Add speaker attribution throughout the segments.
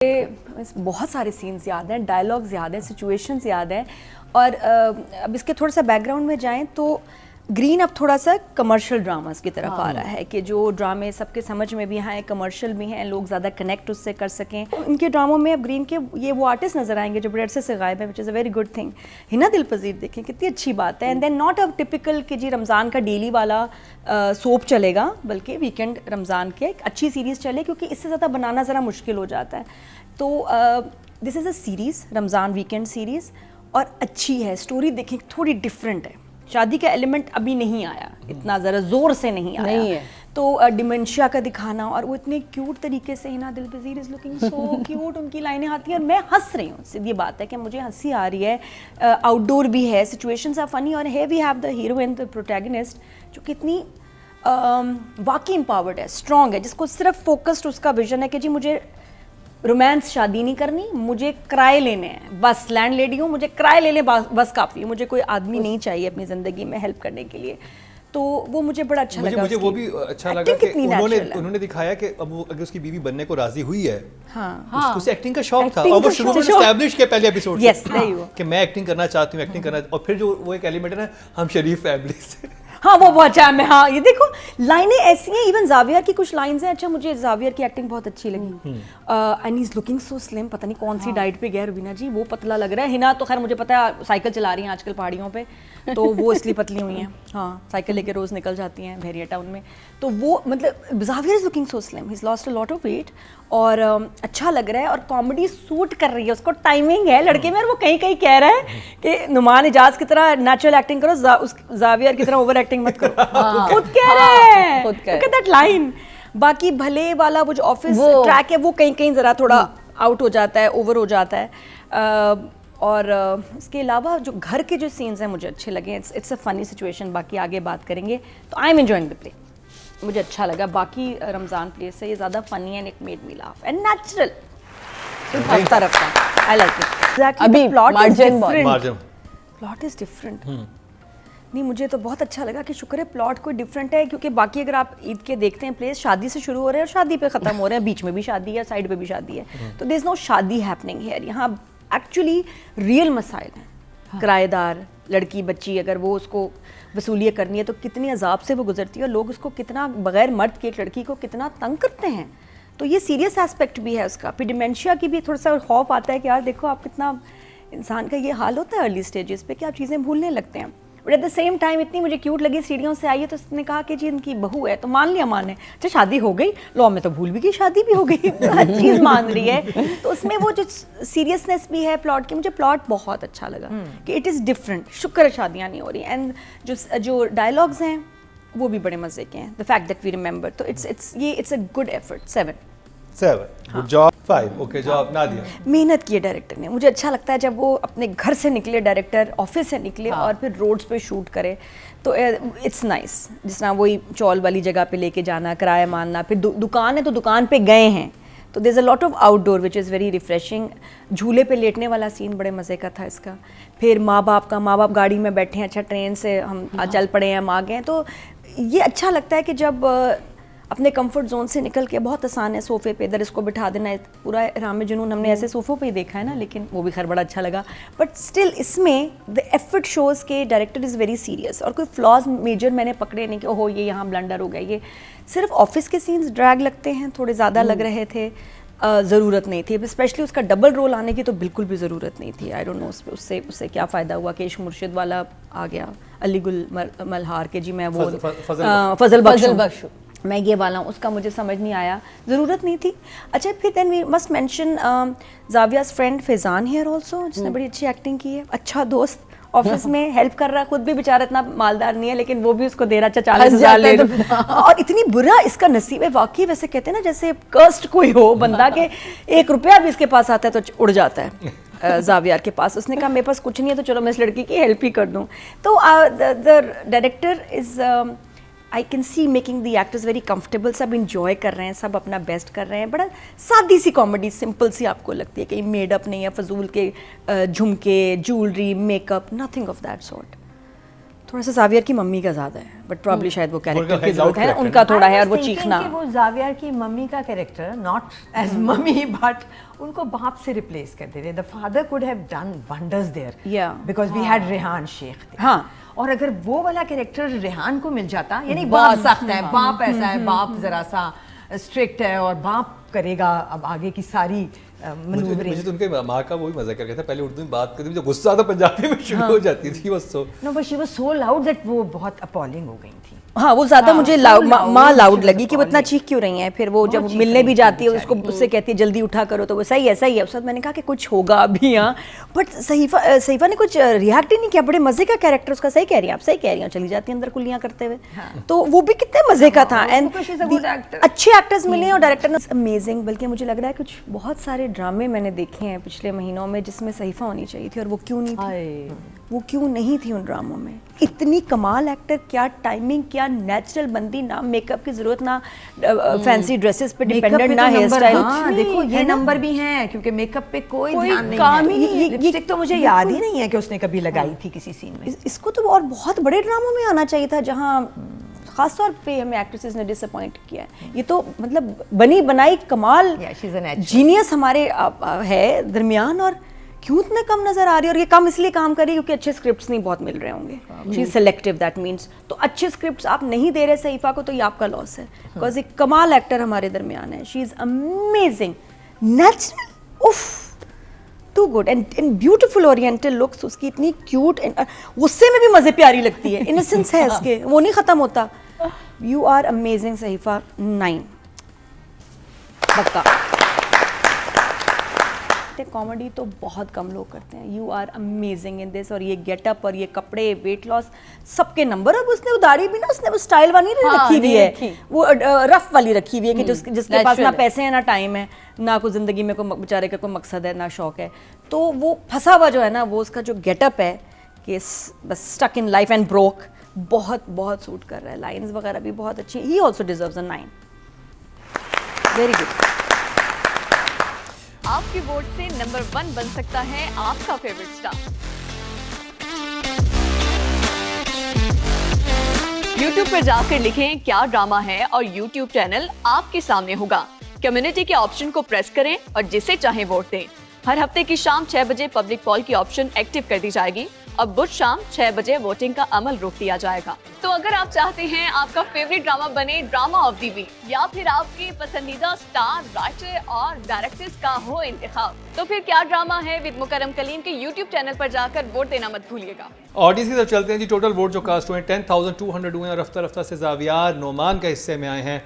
Speaker 1: बहुत सारे सीन्स याद हैं, डायलॉग्स याद हैं, सिचुएशंस याद हैं। और अब इसके थोड़ा सा बैकग्राउंड में जाएं तो ग्रीन अब थोड़ा सा कमर्शियल ड्रामास की तरफ आ रहा है कि जो ड्रामे सबके समझ में भी हैं, कमर्शियल भी हैं, लोग ज़्यादा कनेक्ट उससे कर सकें। इनके ड्रामों में अब ग्रीन के ये वो आर्टिस्ट नज़र आएंगे जो बड़े अरसे से गायब है, which is a very good thing. Hina Dilpazeer देखें कितनी अच्छी बात है। And then not a typical कि जी रमज़ान का डेली वाला सोप चलेगा, बल्कि वीकेंड रमज़ान के एक अच्छी सीरीज़ चले, क्योंकि इससे ज़्यादा बनाना ज़रा मुश्किल हो जाता है। तो this is a series, Ramzan weekend series, और अच्छी है। स्टोरी देखें थोड़ी डिफरेंट है, शादी का एलिमेंट अभी नहीं आया, इतना ज़रा ज़ोर से नहीं आया नहीं है। तो डिमेंशिया का दिखाना, और वो इतने क्यूट तरीके से, हिना दिल पजीर इज़ लुकिंग सो क्यूट, उनकी लाइनें आती हैं और मैं हंस रही हूँ। सीधी बात है कि मुझे हंसी आ रही है। आउटडोर भी है, सिचुएशंस आर फनी, और है we have the heroine, the protagonist, जो कितनी वाकई एम्पावर्ड है, स्ट्रॉन्ग है, जिसको सिर्फ फोकस्ड उसका विजन है कि जी मुझे रोमांस शादी नहीं करनी, मुझे किराए लेने हैं, बस लैंड लेडी हूँ, मुझे किराए ले लें बस काफ़ी, मुझे कोई आदमी नहीं चाहिए अपनी ज़िंदगी में हेल्प करने के लिए। तो वो मुझे बड़ा अच्छा लगा।
Speaker 2: मुझे वो भी अच्छा लगा कि उन्होंने दिखाया कि अब वो अगर उसकी बीवी बनने को राजी हुई है, उसको एक्टिंग का शौक था, और वो शुरू में एस्टैब्लिश के पहले एपिसोड कि मैं एक्टिंग करना चाहती हूँ, एक्टिंग करना, और फिर जो वो एक एलिमेंट है ना, हम शरीफ फैमिली से,
Speaker 1: हाँ वो बहुत अच्छा है। मैं हाँ ये देखो लाइनें ऐसी हैं, इवन जावियर की कुछ लाइंस हैं। अच्छा, मुझे जावियर की एक्टिंग बहुत अच्छी लगी। And he is looking so slim, पता नहीं कौन सी डाइट पे गया रुबीना जी, वो पतला लग रहा है। हिना तो खैर मुझे पता है साइकिल चला रही हैं आजकल पहाड़ियों पे, तो वो इसलिए पतली हुई हैं। हाँ, साइकिल लेके रोज निकल जाती हैं भेरिया टाउन में। तो वो मतलब Zaviyar is looking so slim, he is lost a lot of weight, और अच्छा लग रहा है, और कॉमेडी सूट कर रही है उसको, टाइमिंग है लड़के में। और वो कहीं कहीं कह रहा है कि नुमान इजाज की तरह नेचुरल एक्टिंग करो, जावियर की तरह ओवर एक्टिंग मत करो। खुद कह रहे हैं, लुक एट दैट लाइन। बाकी भले वाला वो जो ऑफिस ट्रैक है, वो कहीं कहीं जरा थोड़ा आउट हो जाता है, ओवर हो जाता है। और इसके अलावा जो घर के जो सीन्स हैं मुझे अच्छे लगे। इट्स अ फनी सिचुएशन, बाकी आगे बात करेंगे। तो I am enjoying the play, मुझे अच्छा लगा। बाकी रमज़ान प्ले से ये ज़्यादा funny and it made me laugh and natural, हफ्ता रफ्ता, आई लाइक इट। अभी प्लॉट इज डिफरेंट। नहीं, मुझे तो बहुत अच्छा लगा कि शुक्र है प्लॉट कोई डिफरेंट है, क्योंकि बाकी अगर आप ईद के देखते हैं प्लेस, शादी से शुरू हो रहे हैं और शादी पे ख़त्म हो रहे हैं, बीच में भी शादी है, साइड पे भी शादी है, तो देयर इज़ नो शादी हैपनिंग हियर। यहाँ एक्चुअली रियल मसाइल हैं। किराएदार लड़की बच्ची, अगर वो उसको वसूलियत करनी है तो कितनी अजाब से वो गुजरती है, और लोग उसको कितना बगैर मर्द की एक लड़की को कितना तंग करते हैं। तो ये सीरियस एस्पेक्ट भी है उसका। फिर डिमेंशिया की भी थोड़ा सा खौफ आता है कि यार देखो आप कितना, इंसान का ये हाल होता है अर्ली स्टेजेस पे कि आप चीज़ें भूलने लगते हैं। But at the same time इतनी मुझे क्यूट लगी, सीढ़ियों से आई है तो उसने कहा कि जी इनकी बहू है, तो मान लिया माने, अच्छा शादी हो गई, लो मैं तो भूल भी गई शादी भी हो गई, हर चीज़ मान रही है। तो उसमें वो जो सीरियसनेस भी है प्लॉट की, मुझे प्लॉट बहुत अच्छा लगा कि इट इज़ डिफरेंट। शुक्र है शादियाँ नहीं हो रही। एंड जो डायलॉग्स हैं वो भी बड़े मज़े के हैं, the fact that we remember. तो it's a good effort. 7
Speaker 2: good job. 5 okay job. Nadia,
Speaker 1: मेहनत की है डायरेक्टर ने। मुझे अच्छा लगता है जब वो अपने घर से निकले, डायरेक्टर ऑफिस से निकले और फिर रोड्स पे शूट करे, तो इट्स नाइस। जिस तरह वही चौल वाली जगह पे लेके जाना, किराया मानना, फिर दुकान है तो दुकान पे गए हैं, तो there is a lot of outdoor which is very refreshing. झूले पे लेटने वाला सीन बड़े मज़े का था इसका। फिर माँ बाप गाड़ी में बैठे हैं, अच्छा ट्रेन से हम चल पड़े हैं, हम आ गए हैं, तो ये अच्छा लगता है कि जब अपने कंफर्ट जोन से निकल के, बहुत आसान है सोफे पे इधर इसको बिठा देना, पूरा राम जुनून हमने ऐसे सोफों पे ही देखा है ना, लेकिन वो भी खैर बड़ा अच्छा लगा। बट स्टिल इसमें द एफर्ट शोज़ के डायरेक्टर इज़ वेरी सीरियस, और कोई फ्लॉज मेजर मैंने पकड़े नहीं कि ओहो ये यहाँ ब्लंडर हो गया। ये सिर्फ ऑफिस के सीन्स ड्रैग लगते हैं, थोड़े ज़्यादा लग रहे थे, ज़रूरत नहीं थी। स्पेशली उसका डबल रोल आने की तो बिल्कुल भी ज़रूरत नहीं थी। आई डोंट नो उससे क्या फ़ायदा हुआ कि इश्क मुर्शिद वाला आ गया, अली गुल मल्हार के, जी मैं वो फजल बख्श, मैं ये वाला हूँ, उसका मुझे समझ नहीं आया, ज़रूरत नहीं थी। अच्छा, फिर देन वी मस्ट मेंशन जाविया's फ्रेंड फैज़ान हियर आल्सो, जिसने बड़ी अच्छी एक्टिंग की है। अच्छा दोस्त, ऑफिस में हेल्प कर रहा, खुद भी बेचारा इतना मालदार नहीं है, लेकिन वो भी उसको दे रहा, 40,000 ले लो। और इतनी बुरा इसका नसीब है वाकई। वैसे कहते हैं ना जैसे कर्स्ड कोई हो बंदा के 1 रुपया भी इसके पास आता है तो उड़ जाता है। जावियर के पास, उसने कहा मेरे पास कुछ नहीं है तो चलो मैं इस लड़की की हेल्प ही कर दूँ। तो the director is, I can see making the actors very comfortable. सब इंजॉय कर रहे हैं, सब अपना बेस्ट कर रहे हैं। बड़ा सादी सी कॉमेडी, सिंपल सी आपको लगती है, कहीं मेडअप नहीं है, फजूल के झुमके, jewellery, makeup, nothing of that sort. थोड़ा सा जावियर की मम्मी का ज़्यादा है, बट प्रॉब्ली शायद वो कैरेक्टर की जरूरत है, उनका थोड़ा है, और वो चीखना।
Speaker 3: वो जावियर की मम्मी का character not as mummy but उनको बाप से रिप्लेस कर देते। The father could have done wonders there because we had Rehan Sheikh.
Speaker 1: हाँ,
Speaker 3: और अगर वो वाला कैरेक्टर रेहान को मिल जाता, यानी बहुत सख्त है, बाप ऐसा है, बाप जरा सा स्ट्रिक्ट है और बाप करेगा अब आगे की सारी
Speaker 2: मुझे तो उनके माँ का वही मजा कर रहा था, पहले उर्दू में बात करती थी, जो गुस्सा था पंजाबी में शुरू हो जाती थी, बस so
Speaker 3: no but she was so loud that वो बहुत अपॉलिंग हो गई थी।
Speaker 1: हाँ, वो ज्यादा मुझे माँ लाउड लगी कि वो इतना चीख क्यों रही हैं। फिर वो जब मिलने भी जाती है उसको, उससे कहती है जल्दी उठा करो, तो वो सही है सही है। उस वक्त मैंने कहा कि कुछ होगा अभी यहाँ, बट सहीफा ने कुछ रिएक्ट ही नहीं किया। बड़े मजे का कैरेक्टर उसका, सही कह रही हैं आप, सही कह रही हैं, चली जाती है अंदर कुलियाँ करते हुए, तो वो भी कितने मजे का था। एंड अच्छे एक्टर्स मिले हैं और डायरेक्टर ने अमेजिंग। बल्कि मुझे लग रहा है कुछ बहुत सारे ड्रामे मैंने देखे हैं पिछले महीनों में जिसमें सहीफा होनी चाहिए थी, और वो क्यों नहीं थी, वो क्यों नहीं थी उन ड्रामों में। इतनी कमाल एक्टर, क्या टाइमिंग, क्या नेचुरल बंदी, ना मेकअप की जरूरत, ना फैंसी ड्रेसेस पे डिपेंडेंट, ना हेयर स्टाइल।
Speaker 3: हाँ, देखो ये नंबर भी हैं क्योंकि मेकअप पे कोई ध्यान नहीं है। लिपस्टिक तो मुझे याद ही नहीं है कि उसने कभी लगाई थी किसी सीन में।
Speaker 1: इसको तो और बहुत बड़े ड्रामों में आना चाहिए था जहाँ खासतौर पे हमें एक्ट्रेसेस ने डिसअपॉइंट किया है। ये तो मतलब बनी बनाई कमाल जीनियस हमारे है दरमियान, और क्यों इतने कम नजर आ रही है। और ये कम इसलिए काम कर रही है क्योंकि अच्छे स्क्रिप्ट्स नहीं बहुत मिल रहे होंगे। She is selective, that means. तो अच्छे स्क्रिप्ट्स आप नहीं दे रहे सहीफा को, तो ये आपका लॉस है, बिकॉज एक कमाल एक्टर हमारे दरमियान है। शी इज अमेजिंग, नेचुरल, उफ, too good and beautiful oriental looks उसकी, इतनी क्यूट, गुस्से में भी मजे प्यारी लगती है, इनोसेंस है इसके, वो नहीं खत्म होता। यू आर अमेजिंग सहीफा, 9 पक्का। कॉमेडी तो बहुत कम लोग करते हैं। You are amazing in this, और ये गेटअप और ये कपड़े, वेट लॉस, सबके नंबर। अब उसने वो दाढ़ी भी ना, उसने वो स्टाइल वाली नहीं रखी हुई है, वो रफ वाली रखी हुई है कि जिसके पास ना पैसे हैं, ना टाइम है, ना कोई जिंदगी में कोई बेचारे का कोई मकसद है, ना शौक है, तो वो फंसा हुआ जो है ना, वो उसका जो गेटअप है कि बस stuck in life and broke, बहुत बहुत सूट कर रहा है। लाइन्स वगैरह भी बहुत अच्छी। He also deserves a 9। Very good.
Speaker 4: आपके वोट से नंबर 1 बन सकता है आपका फेवरेट स्टार। YouTube पर जाकर लिखें क्या ड्रामा है और YouTube चैनल आपके सामने होगा। कम्युनिटी के ऑप्शन को प्रेस करें और जिसे चाहें वोट दें। हर हफ्ते की शाम 6 बजे पब्लिक पॉल की ऑप्शन एक्टिव कर दी जाएगी और बुध शाम 6 बजे वोटिंग का अमल रोक दिया जाएगा। तो अगर आप चाहते हैं आपका फेवरेट ड्रामा बने ड्रामा ऑफ द वीक, या फिर आपके पसंदीदा स्टार, राइटर और डायरेक्टर्स का हो इंतखाब, तो फिर क्या ड्रामा है विद मुकरम कलीम के YouTube चैनल पर जाकर वोट देना मत भूलिएगा।
Speaker 2: ऑडियंस की तरफ चलते हैं जी। टोटल वोट जो कास्ट हुए 10,200 हुए, और रफ्ता रफ्ता से जावियार नोमान का हिस्से में आए हैं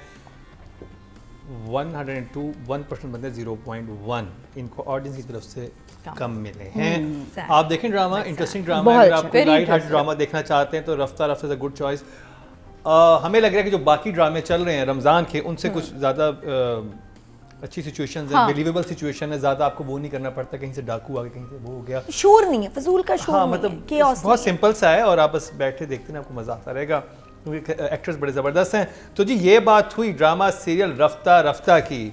Speaker 2: 102, 1% बंदे 0.1 इनको ऑडियंस की तरफ से कम मिले हैं। आप देखें ड्रामा, इंटरेस्टिंग ड्रामा है। अगर आप लाइट हार्ट ड्रामा देखना चाहते हैं तो रफ्ता रफ्ता से गुड चॉइस। हमें लग रहा है कि जो बाकी ड्रामे चल रहे हैं रमज़ान के, उनसे कुछ ज़्यादा अच्छी सिचुएशंस है, बिलीवेबल सिचुएशन है, ज़्यादा आपको वो नहीं करना पड़ता, कहीं से डाकू आ गया, कहीं से वो हो गया,
Speaker 1: शोर नहीं है, फजूल का शोर।
Speaker 2: हाँ, मतलब बहुत सिंपल सा है और आप बस बैठे देखते हैं, आपको मज़ा आता रहेगा क्योंकि एक्टर्स बड़े ज़बरदस्त हैं। तो जी ये बात हुई ड्रामा सीरियल रफ्ता रफ्ता की।